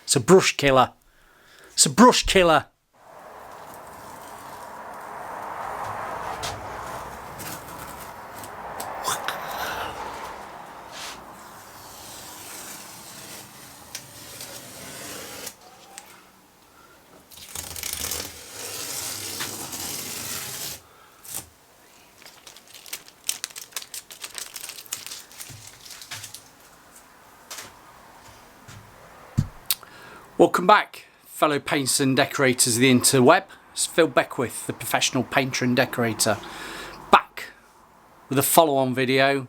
It's a brush killer. It's a brush killer. Welcome back, fellow painters and decorators of the interweb. It's Phil Beckwith, the professional painter and decorator, back with a follow-on video,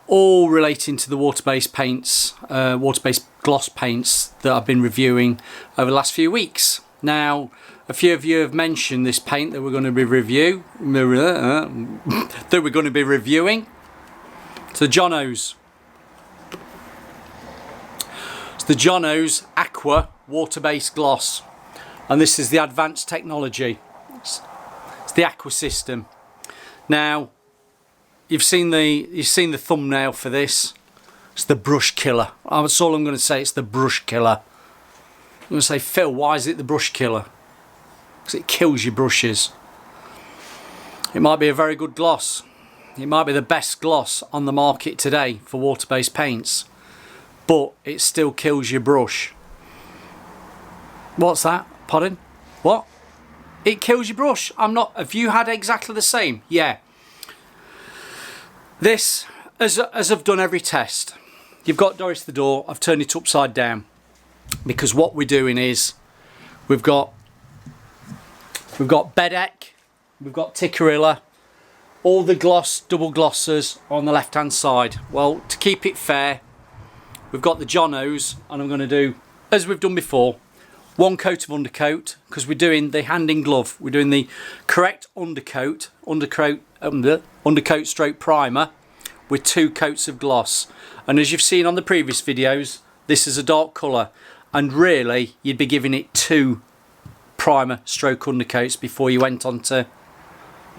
all relating to the water-based paints, water-based gloss paints that I've been reviewing over the last few weeks. Now, a few of you have mentioned this paint that we're going to be reviewing. It's the Jonhstone. The Jonhstone Aqua water-based gloss, and this is the advanced technology. It's the Aqua System. Now, you've seen the thumbnail for this. It's the brush killer. That's all I'm going to say. It's the brush killer. I'm going to say, Phil, why is it the brush killer? Because it kills your brushes. It might be a very good gloss. It might be the best gloss on the market today for water-based paints, but it still kills your brush. What's that? Pardon? What? It kills your brush. Have you had exactly the same? Yeah. This, as I've done every test, you've got Doris the door. I've turned it upside down because what we're doing is we've got Bedeck, we've got Tikkurila, all the gloss, double glossers on the left hand side. Well, to keep it fair, we've got the Jonhstone, and I'm going to do, as we've done before, one coat of undercoat, because we're doing the hand in glove. We're doing the correct undercoat stroke primer with 2 coats of gloss. And as you've seen on the previous videos, this is a dark colour, and really you'd be giving it 2 primer stroke undercoats before you went on to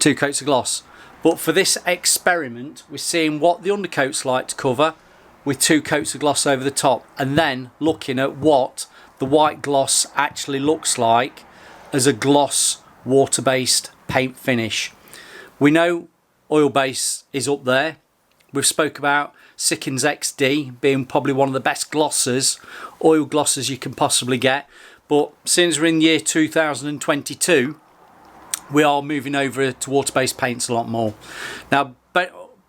2 coats of gloss. But for this experiment, we're seeing what the undercoat's like to cover with 2 coats of gloss over the top, and then looking at what the white gloss actually looks like as a gloss water-based paint finish. We know oil base is up there. We've spoke about Sikkens XD being probably one of the best glossers, oil glossers you can possibly get, but since we're in year 2022, we are moving over to water-based paints a lot more. Now,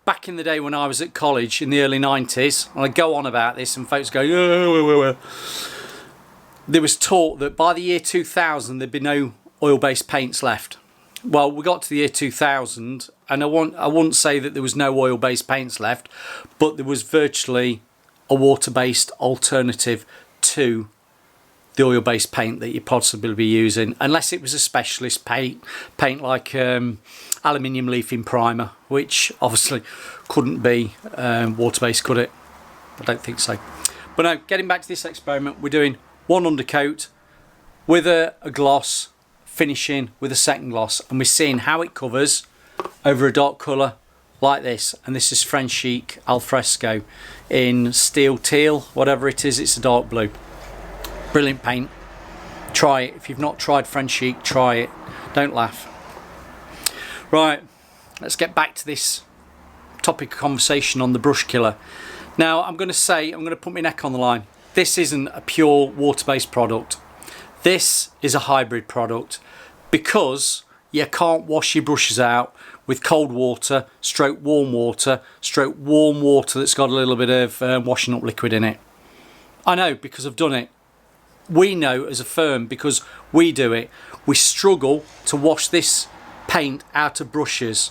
back in the day when I was at college in the early 90s, and I go on about this and folks go, oh, there was talk that by the year 2000 there'd be no oil-based paints left. Well, we got to the year 2000 and I wouldn't say that there was no oil-based paints left, but there was virtually a water-based alternative to the oil-based paint that you'd possibly be using, unless it was a specialist paint like aluminium leafing primer, which obviously couldn't be water-based, could it? I don't think so. But no, getting back to this experiment, we're doing one undercoat with a gloss, finishing with a second gloss, and we're seeing how it covers over a dark colour like this. And this is French Chic Alfresco in steel teal, whatever it is. It's a dark blue. Brilliant paint. Try it. If you've not tried French Chic, try it. Don't laugh. Right, let's get back to this topic of conversation on the brush killer. Now, I'm going to put my neck on the line. This isn't a pure water-based product. This is a hybrid product, because you can't wash your brushes out with cold water, stroke warm water that's got a little bit of washing up liquid in it. I know, because I've done it. We know as a firm, because we do it. We struggle to wash this paint out of brushes.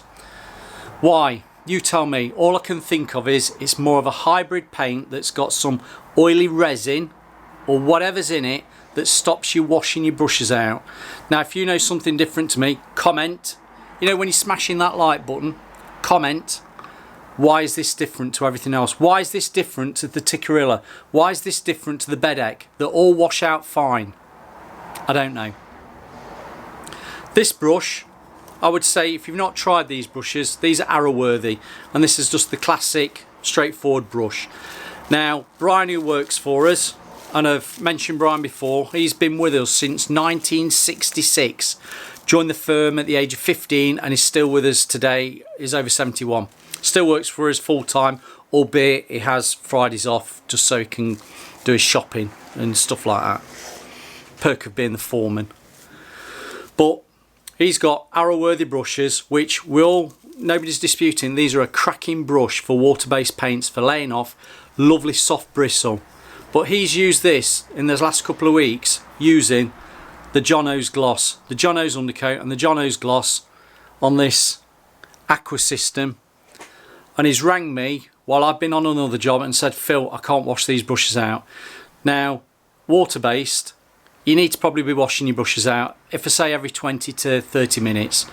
Why? You tell me. All I can think of is it's more of a hybrid paint that's got some oily resin or whatever's in it that stops you washing your brushes out. Now, if you know something different to me, comment. You know, when you're smashing that like button, comment. Why is this different to everything else? Why is this different to the Tikkurila? Why is this different to the Bedeck that all wash out fine? I don't know. This brush, I would say, if you've not tried these brushes, these are arrow worthy, and this is just the classic straightforward brush. Now, Brian, who works for us, and I've mentioned Brian before. He's been with us since 1966. Joined the firm at the age of 15 and is still with us today. He's over 71. Still works for us full time, albeit he has Fridays off just so he can do his shopping and stuff like that. Perk of being the foreman. But he's got arrow-worthy brushes, which nobody's disputing. These are a cracking brush for water-based paints, for laying off lovely soft bristle. But he's used this in the last couple of weeks using the Jonhstone gloss, the Jonhstone undercoat and the Jonhstone gloss on this Aqua System. And he's rang me while I've been on another job and said, Phil, I can't wash these brushes out. Now, water-based, you need to probably be washing your brushes out, if I say every 20 to 30 minutes.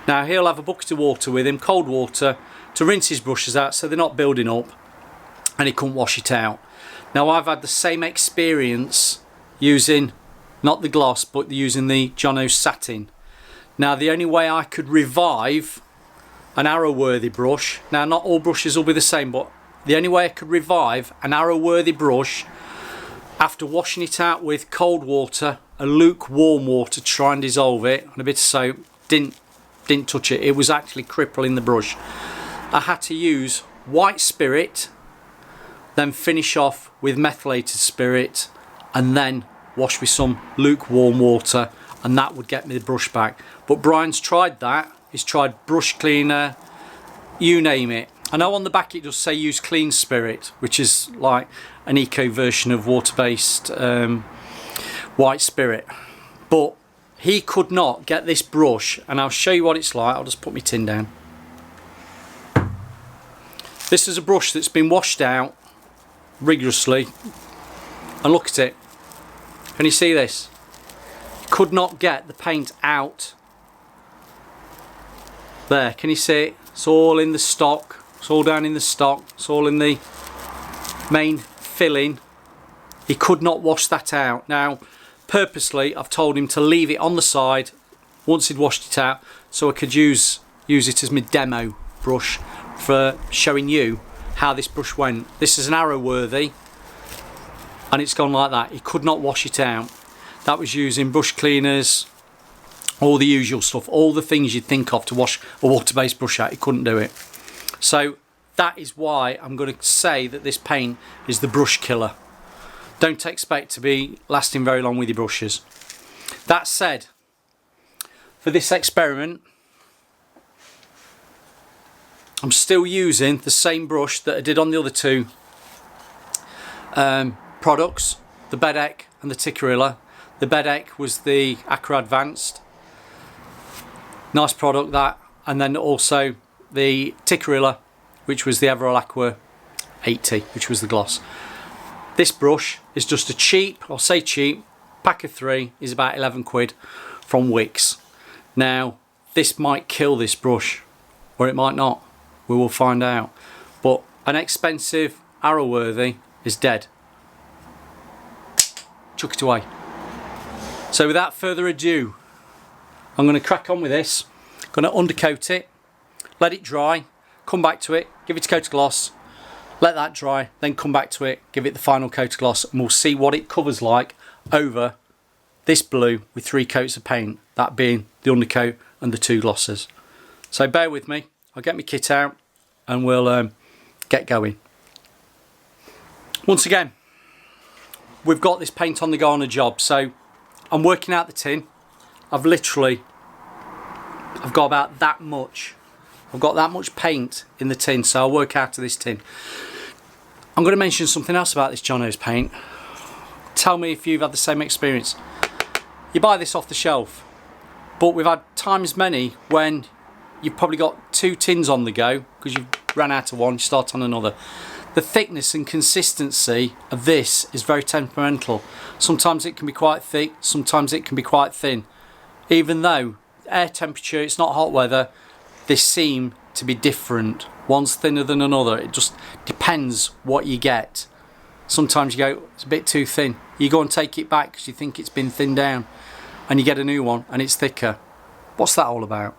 Now, he'll have a bucket of water with him, cold water, to rinse his brushes out so they're not building up, and he couldn't wash it out. Now, I've had the same experience using, not the gloss, but using the Jonhstone satin. Now, the only way I could revive an arrow-worthy brush, now not all brushes will be the same, but the only way I could revive an arrow-worthy brush after washing it out with cold water, a lukewarm water to try and dissolve it, and a bit of soap, didn't touch it. It was actually crippling the brush. I had to use white spirit, then finish off with methylated spirit, and then wash with some lukewarm water, and that would get me the brush back. But Brian's tried that. He's tried brush cleaner, you name it. I know on the back it does say use clean spirit, which is like an eco version of water-based white spirit. But he could not get this brush, and I'll show you what it's like. I'll just put my tin down. This is a brush that's been washed out rigorously, and look at it. Can you see this? Could not get the paint out. There, can you see it? It's all in the stock. It's all down in the stock. It's all in the main filling. He could not wash that out. Now, purposely, I've told him to leave it on the side once he'd washed it out, so I could use it as my demo brush for showing you how this brush went. This is an arrow-worthy, and it's gone like that. He could not wash it out. That was using brush cleaners, all the usual stuff, all the things you'd think of to wash a water-based brush out. He couldn't do it. So that is why I'm going to say that this paint is the brush killer. Don't expect to be lasting very long with your brushes. That said, for this experiment, I'm still using the same brush that I did on the other two products, the Bedek and the Tikkurila. The Bedek was the Aqua Advanced. Nice product that, and then also the Tikkurila, which was the Everall Aqua 80, which was the gloss. This brush is just a cheap, I'll say cheap, pack of 3 is about 11 quid from Wix. Now, this might kill this brush, or it might not. We will find out. But an expensive arrow-worthy is dead. Chuck it away. So without further ado, I'm going to crack on with this. I'm going to undercoat it, let it dry, come back to it, give it a coat of gloss, let that dry, then come back to it, give it the final coat of gloss, and we'll see what it covers like over this blue with 3 coats of paint, that being the undercoat and the 2 glosses. So bear with me, I'll get my kit out and we'll get going. Once again, we've got this paint on the go on a job, so I'm working out the tin. I've got about that much. I've got that much paint in the tin, so I'll work out of this tin. I'm going to mention something else about this Jonhstone paint. Tell me if you've had the same experience. You buy this off the shelf, but we've had times many when you've probably got 2 tins on the go because you've ran out of one, you start on another. The thickness and consistency of this is very temperamental. Sometimes it can be quite thick, sometimes it can be quite thin. Even though air temperature, it's not hot weather, they seem to be different. One's thinner than another. It just depends what you get. Sometimes you go, it's a bit too thin. You go and take it back because you think it's been thinned down, and you get a new one and it's thicker. What's that all about?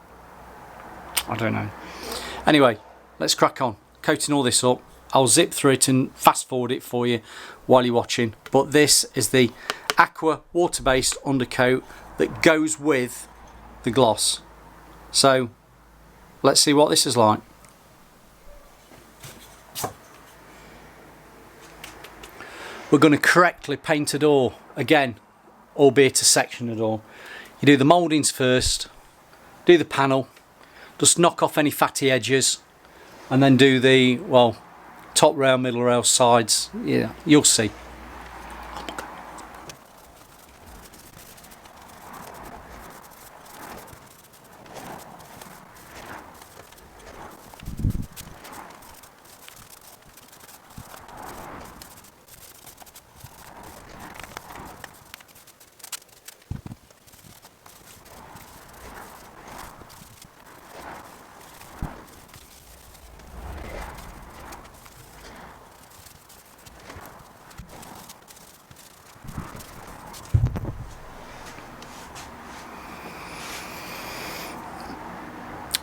I don't know. Anyway, let's crack on. Coating all this up I'll zip through it and fast forward it for you while you're watching. But this is the Aqua water-based undercoat that goes with the gloss. So let's see what this is like. We're going to correctly paint a door again, albeit a section of door. You do the mouldings first, do the panel, just knock off any fatty edges, and then do the, well, top rail, middle rail, sides. Yeah, you'll see.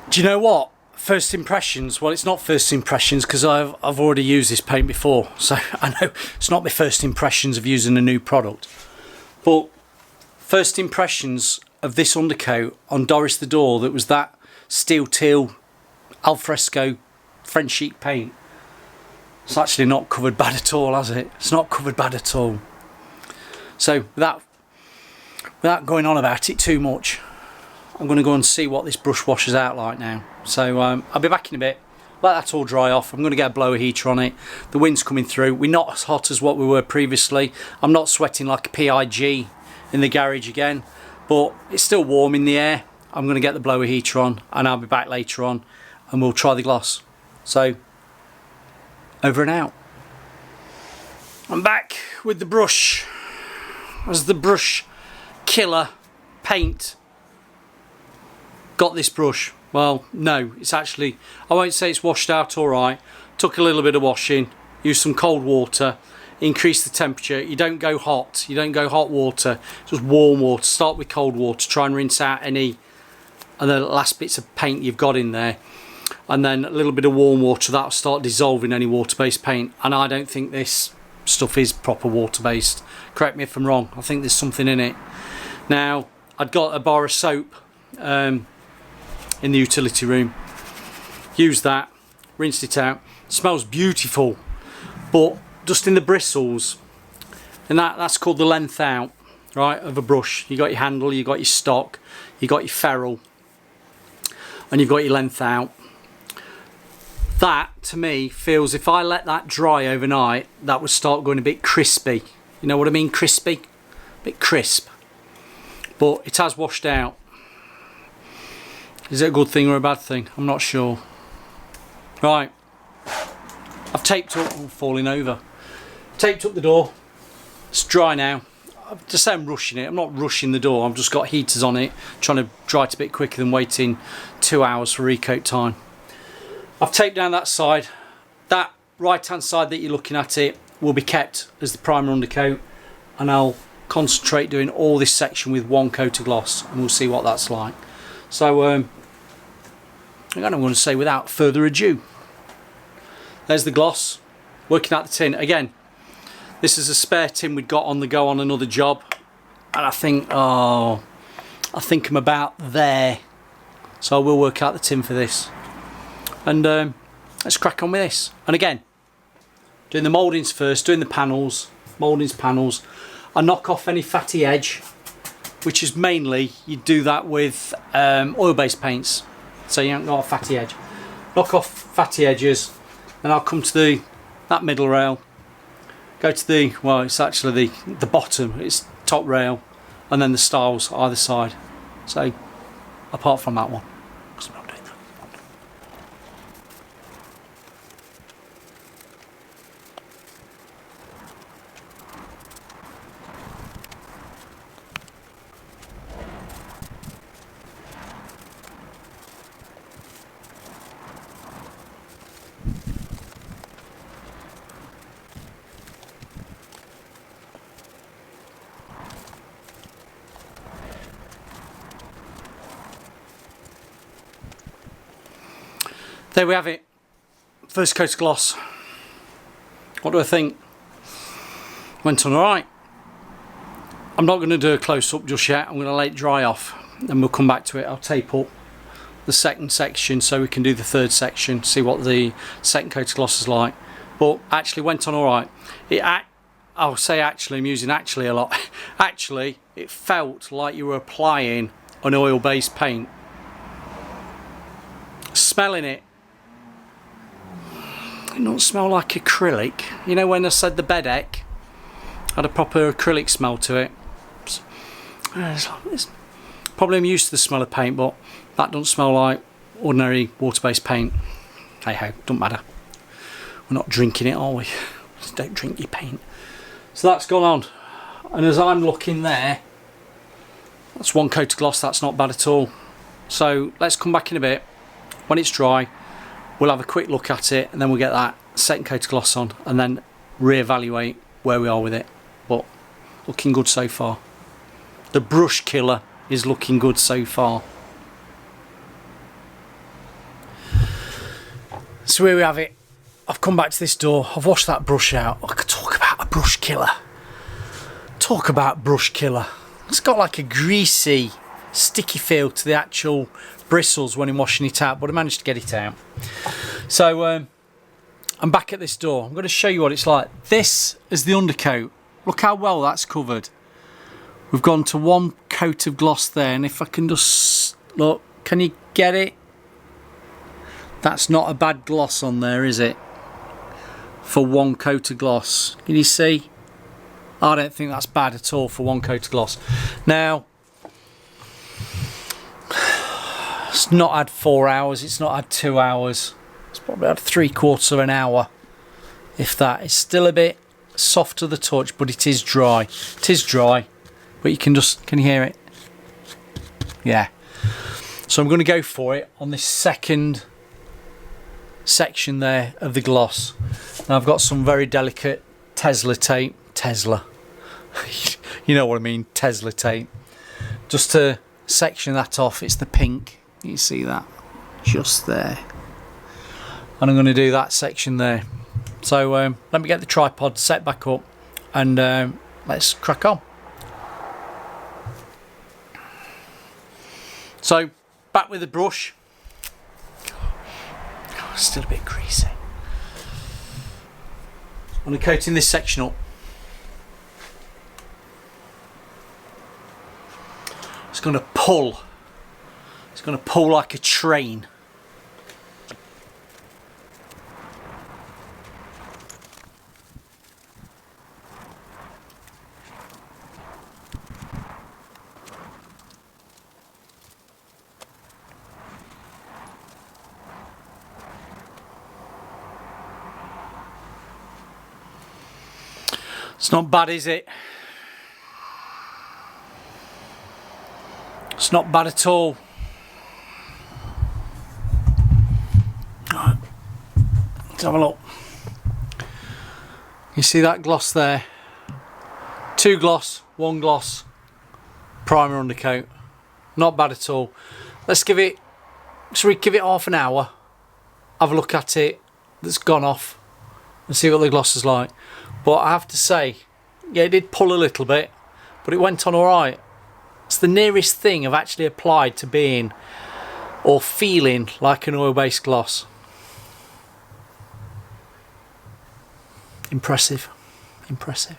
Do you know what? First impressions, well, it's not first impressions because I've already used this paint before, so I know it's not my first impressions of using a new product. But first impressions of this undercoat on Doris the door, that was that steel teal alfresco French sheet paint. It's actually not covered bad at all, has it? It's not covered bad at all. So without going on about it too much, I'm going to go and see what this brush washes out like now. So I'll be back in a bit. Let that all dry off. I'm going to get a blower heater on it. The wind's coming through. We're not as hot as what we were previously. I'm not sweating like a PIG in the garage again, but it's still warm in the air. I'm going to get the blower heater on and I'll be back later on and we'll try the gloss. So over and out. I'm back with the brush as the brush killer paint. Got this brush. Well, no, it's actually, I won't say it's washed out all right. Took a little bit of washing, used some cold water, increase the temperature. You don't go hot, you don't go hot water, just warm water. Start with cold water, try and rinse out any of the last bits of paint you've got in there. And then a little bit of warm water, that'll start dissolving any water-based paint. And I don't think this stuff is proper water-based. Correct me if I'm wrong, I think there's something in it. Now, I'd got a bar of soap in the utility room, used that, rinsed it out. It smells beautiful, but just in the bristles, and that's called the length out, right, of a brush. You got your handle, you got your stock, you got your ferrule, and you've got your length out. That to me feels, if I let that dry overnight, that would start going a bit crispy. You know what I mean? Crispy, a bit crisp. But it has washed out. Is it a good thing or a bad thing? I'm not sure. Right, I've taped up, I'm falling over. Taped up the door. It's dry now. Just say I'm rushing it. I'm not rushing the door. I've just got heaters on it, trying to dry it a bit quicker than waiting 2 hours for recoat time. I've taped down that side. That right hand side that you're looking at it will be kept as the primer undercoat, and I'll concentrate doing all this section with one coat of gloss, and we'll see what that's like. So I'm going to say, without further ado, there's the gloss, working out the tin. Again, this is a spare tin we'd got on the go on another job, and I think I'm about there, so I will work out the tin for this. And let's crack on with this. And again, doing the mouldings first, doing the panels, mouldings, panels. I knock off any fatty edge, which is mainly, you do that with oil-based paints, so you haven't got a fatty edge. Knock off fatty edges, and I'll come to that middle rail, go to the, well, it's actually the bottom, it's top rail, and then the stiles either side. So apart from that one, because I'm not doing that. There we have it, first coat of gloss. What do I think? Went on alright. I'm not going to do a close-up just yet. I'm going to let it dry off and we'll come back to it. I'll tape up the second section so we can do the third section, see what the second coat of gloss is like. But actually went on alright. I'll say actually, I'm using actually a lot. Actually, it felt like you were applying an oil-based paint. Smelling it, it don't smell like acrylic. You know when I said the Bedeck had a proper acrylic smell to it? It's probably I'm used to the smell of paint, but that doesn't smell like ordinary water-based paint. Hey ho, don't matter. We're not drinking it, are we? Just don't drink your paint. So that's gone on, and as I'm looking there, that's one coat of gloss. That's not bad at all. So let's come back in a bit when it's dry. We'll have a quick look at it, and then we'll get that second coat of gloss on, and then reevaluate where we are with it. But looking good so far. The brush killer is looking good so far. So here we have it. I've come back to this door. I've washed that brush out. I could talk about a brush killer. Talk about brush killer. It's got like a greasy, sticky feel to the actual bristles when I'm washing it out, but I managed to get it out. So I'm back at this door. I'm going to show you what it's like. This is the undercoat. Look how well that's covered. We've gone to one coat of gloss there, and if I can just look, can you get it? That's not a bad gloss on there, is it? For one coat of gloss. Can you see? I don't think that's bad at all for one coat of gloss. Now, it's not had 4 hours, it's not had 2 hours. It's probably had 3/4 of an hour, if that. It's still a bit soft to the touch, but it is dry. It is dry, but you can you hear it? Yeah. So I'm going to go for it on this second section there of the gloss. Now I've got some very delicate Tesla tape. Tesla. You know what I mean, Tesla tape. Just to section that off, it's the pink. You see that? Just there. And I'm going to do that section there. So let me get the tripod set back up and let's crack on. So back with the brush. Still a bit greasy. I'm going to coating this section up. It's going to pull. It's going to pull like a train. It's not bad, is it? It's not bad at all. Right. Let's have a look. You see that gloss there? 2 gloss, 1 gloss, primer undercoat. Not bad at all. Let's give it, shall we give it half an hour? Have a look at it that's gone off and see what the gloss is like. But I have to say, yeah, it did pull a little bit, but it went on alright. It's the nearest thing I've actually applied to being or feeling like an oil-based gloss. Impressive. Impressive.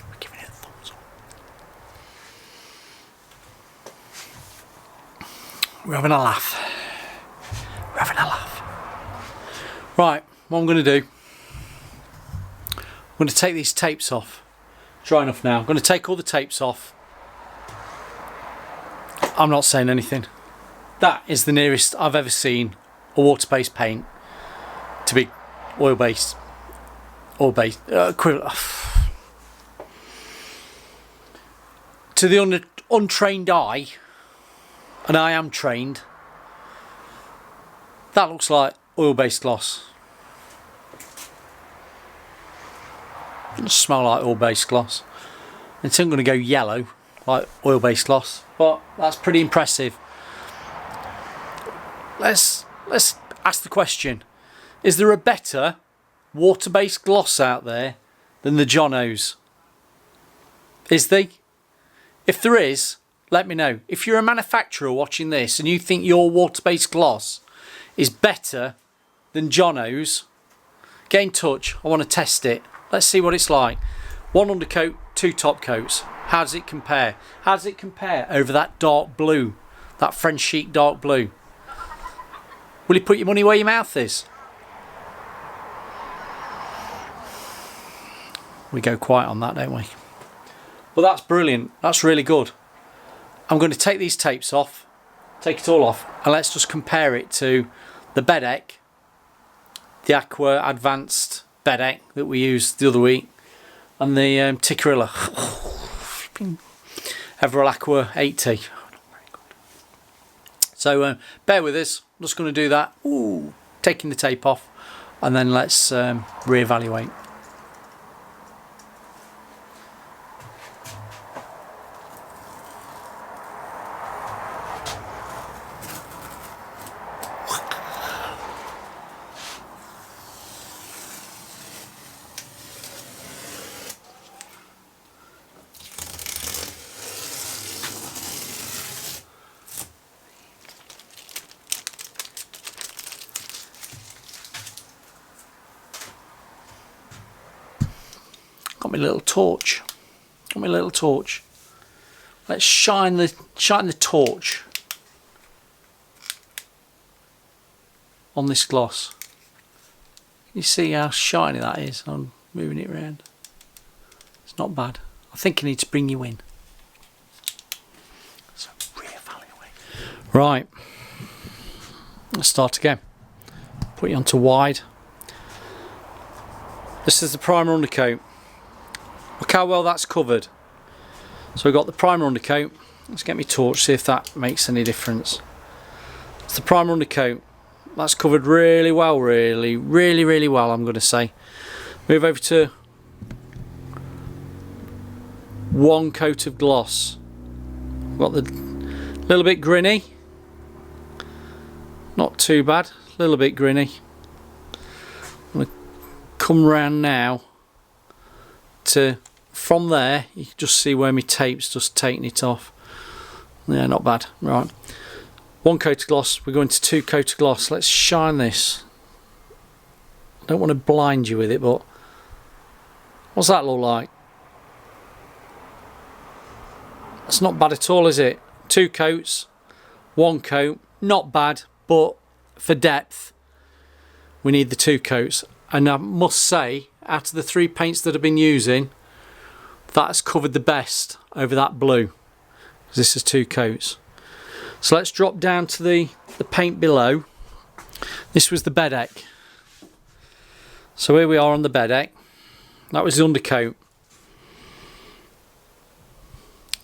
We're giving it a thumbs up. We're having a laugh. We're having a laugh. Right, what I'm going to do, I'm going to take these tapes off. Dry enough now. I'm going to take all the tapes off. I'm not saying anything. That is the nearest I've ever seen a water-based paint to be oil-based. Oil-based. Equivalent. To the untrained eye, and I am trained, that looks like oil-based gloss. It doesn't smell like oil-based gloss. It's not going to go yellow like oil-based gloss, but that's pretty impressive. Let's ask the question: is there a better water-based gloss out there than the Jonhstone? Is there? If there is, let me know. If you're a manufacturer watching this and you think your water-based gloss is better than Jonhstone, get in touch. I want to test it. Let's see what it's like. 1 undercoat, 2 top coats. How does it compare? How does it compare over that dark blue, that French chic dark blue? Will you put your money where your mouth is? We go quiet on that, don't we? But that's brilliant. That's really good. I'm going to take these tapes off, take it all off, and let's just compare it to the Bedeck, the Aqua Advanced Bedeck that we used the other week, and the Tikkurila Everall Aqua 80. So bear with us. I'm just going to do that. Ooh, taking the tape off, and then let's reevaluate. Got my little torch. Got my little torch. Let's shine the torch on this gloss. You see how shiny that is? I'm moving it around. It's not bad. I think I need to bring you in. So reevaluate. Right. Let's start again. Put you onto wide. This is the primer undercoat. Look how well that's covered. So we've got the primer undercoat. Let's get my torch, see if that makes any difference. It's the primer undercoat. That's covered really well, really well, I'm going to say. Move over to 1 coat of gloss. Got the little bit grinny. Not too bad, a little bit grinny. I'm going to come round now to, from there you can just see where my tape's just taking it off. Yeah, not bad. Right, 1 coat of gloss, we're going to 2 coat of gloss. Let's shine this. I don't want to blind you with it, but what's that look like? That's not bad at all, is it? 2 coats, 1 coat, not bad, but for depth we need the 2 coats. And I must say, out of the 3 paints that I've been using, that's covered the best over that blue, because this is 2 coats. So let's drop down to the paint below. This was the Bedeck. So here we are on the Bedeck. That was the undercoat.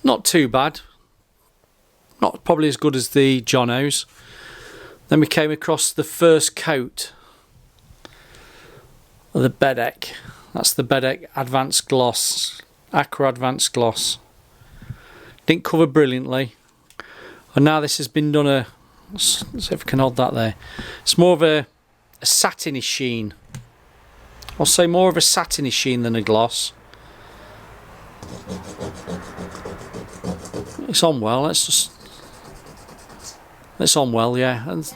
Not too bad. Not probably as good as the Jonhstone. Then we came across the first coat of the Bedeck. That's the Bedeck Advanced Gloss, Aqua Advanced Gloss. Didn't cover brilliantly, and now this has been done let's see if I can hold that there. It's more of a satiny sheen. I'll say more of a satiny sheen than a gloss. It's on well. It's on well, yeah. And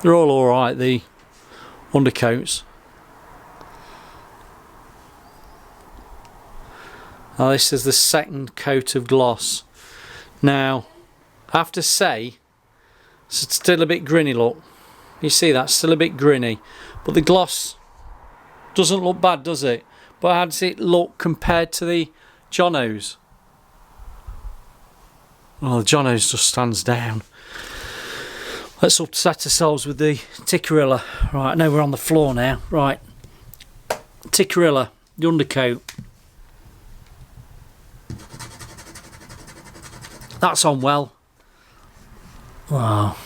they're all alright, the undercoats. Now this is the 2nd coat of gloss. Now I have to say it's still a bit grinny, look. You see that? Still a bit grinny. But the gloss doesn't look bad, does it? But how does it look compared to the Jonhstone? Well, the Jonhstone just stands down. Let's upset ourselves with the Tikkurila. Right, I know we're on the floor now. Right, Tikkurila, the undercoat. That's on well. Wow.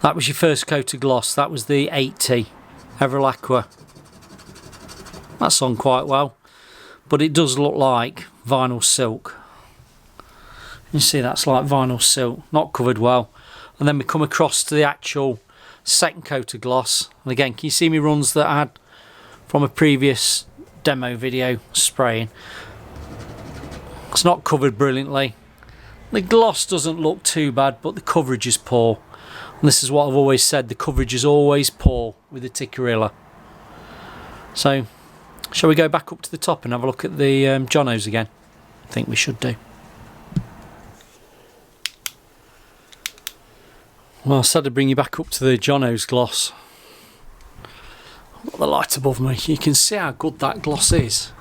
That was your first coat of gloss. That was the 80 Everall Aqua. That's on quite well. But it does look like vinyl silk. You see that's like vinyl silk. Not covered well. And then we come across to the actual second coat of gloss. And again, can you see me runs that I had from a previous demo video spraying? It's not covered brilliantly. The gloss doesn't look too bad, but the coverage is poor. And this is what I've always said, the coverage is always poor with the Tikkurila. So, shall we go back up to the top and have a look at the Jonhstone again? I think we should do. Well, I said I'd bring you back up to the Jonhstone gloss. I've got the light above me. You can see how good that gloss is.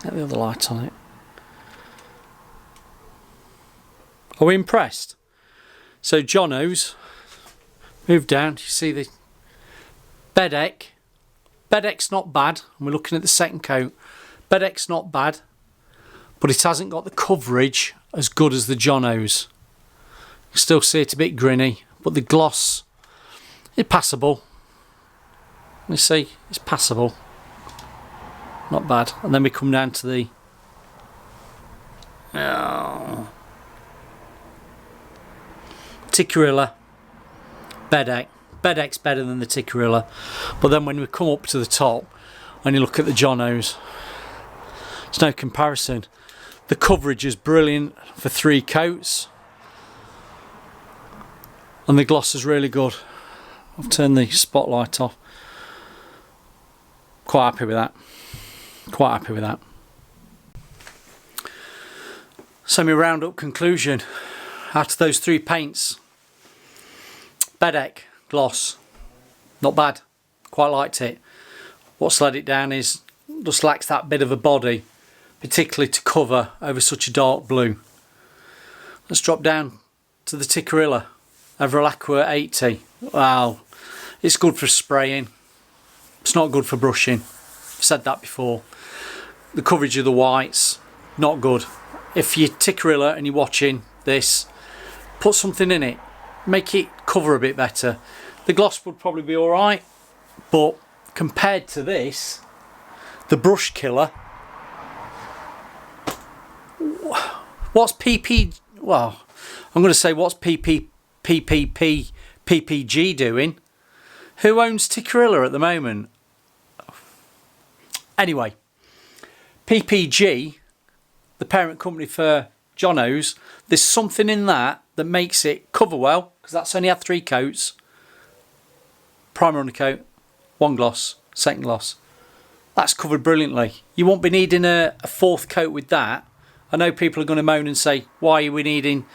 Get the other light on it. Are we impressed? So Jonhstone, move down, you see the Bedeck. Bedeck's not bad, and we're looking at the second coat. Bedeck's not bad, but it hasn't got the coverage as good as the Jonhstone. You still see it a bit grinny, but the gloss is passable. You see, it's passable. Not bad. And then we come down to the Tikkurila, Bedeck. Bedeck's better than the Tikkurila, but then when we come up to the top and you look at the Jonhstone, there's no comparison. The coverage is brilliant for 3 coats, and the gloss is really good. I've turned the spotlight off. Quite happy with that. Quite happy with that. So my roundup conclusion, out of those 3 paints, Bedeck gloss, not bad, quite liked it. What's let it down is just lacks that bit of a body, particularly to cover over such a dark blue. Let's drop down to the Tikkurila, Aqua 80. Wow, it's good for spraying, it's not good for brushing. I've said that before. The coverage of the whites, not good. If you're Tikkurila and you're watching this, put something in it, make it cover a bit better. The gloss would probably be alright, but compared to this, the brush killer, what's PP, well, I'm going to say what's PPG doing? Who owns Tikkurila at the moment? Anyway, PPG, the parent company for Jonhstone, there's something in that makes it cover well, because that's only had 3 coats. Primer undercoat, 1 gloss, second gloss. That's covered brilliantly. You won't be needing a 4th coat with that. I know people are going to moan and say, why are we needing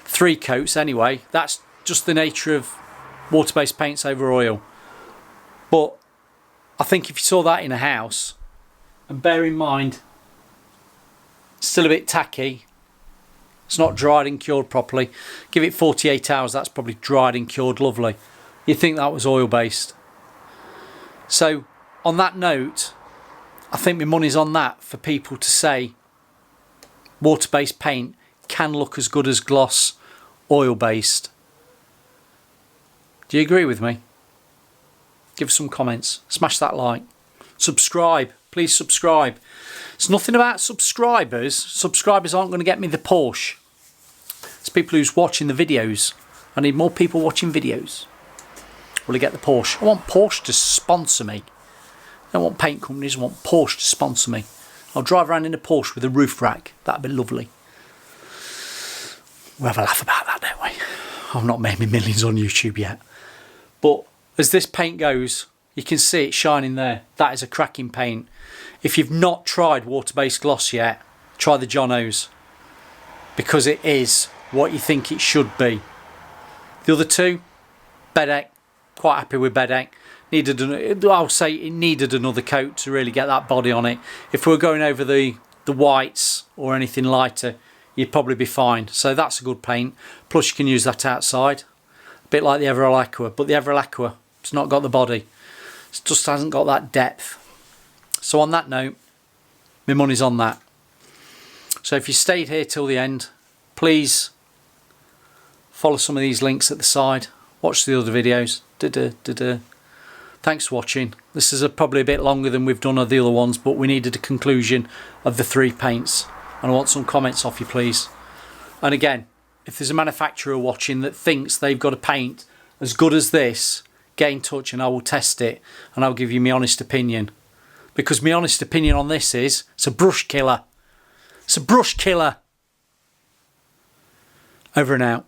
3 coats anyway? That's just the nature of water-based paints over oil. But I think if you saw that in a house, and bear in mind, it's still a bit tacky, it's not dried and cured properly. Give it 48 hours, that's probably dried and cured lovely. You'd think that was oil based. So on that note, I think my money's on that for people to say water based paint can look as good as gloss oil based. Do you agree with me? Give us some comments, smash that like, subscribe, please subscribe. It's nothing about subscribers. Subscribers aren't going to get me the Porsche. It's people who's watching the videos. I need more people watching videos. Will I get the Porsche? I want Porsche to sponsor me. I don't want paint companies, I want Porsche to sponsor me. I'll drive around in a Porsche with a roof rack. That'd be lovely. We'll have a laugh about that, don't we? I've not made me millions on YouTube yet. But as this paint goes, you can see it shining there. That is a cracking paint. If you've not tried water-based gloss yet, try the Jonhstone, because it is what you think it should be. The other 2, Bedeck, quite happy with Bedeck. I'll say it needed another coat to really get that body on it. If we were going over the whites or anything lighter, you'd probably be fine. So that's a good paint. Plus you can use that outside, a bit like the Aqua, but the Aqua, it's not got the body. It just hasn't got that depth. So on that note, my money's on that. So if you stayed here till the end, please follow some of these links at the side. Watch the other videos. Thanks for watching. This is probably a bit longer than we've done of the other ones, but we needed a conclusion of the 3 paints. And I want some comments off you, please. And again, if there's a manufacturer watching that thinks they've got a paint as good as this, get in touch and I will test it and I'll give you my honest opinion. Because my honest opinion on this is, it's a brush killer. It's a brush killer. Over and out.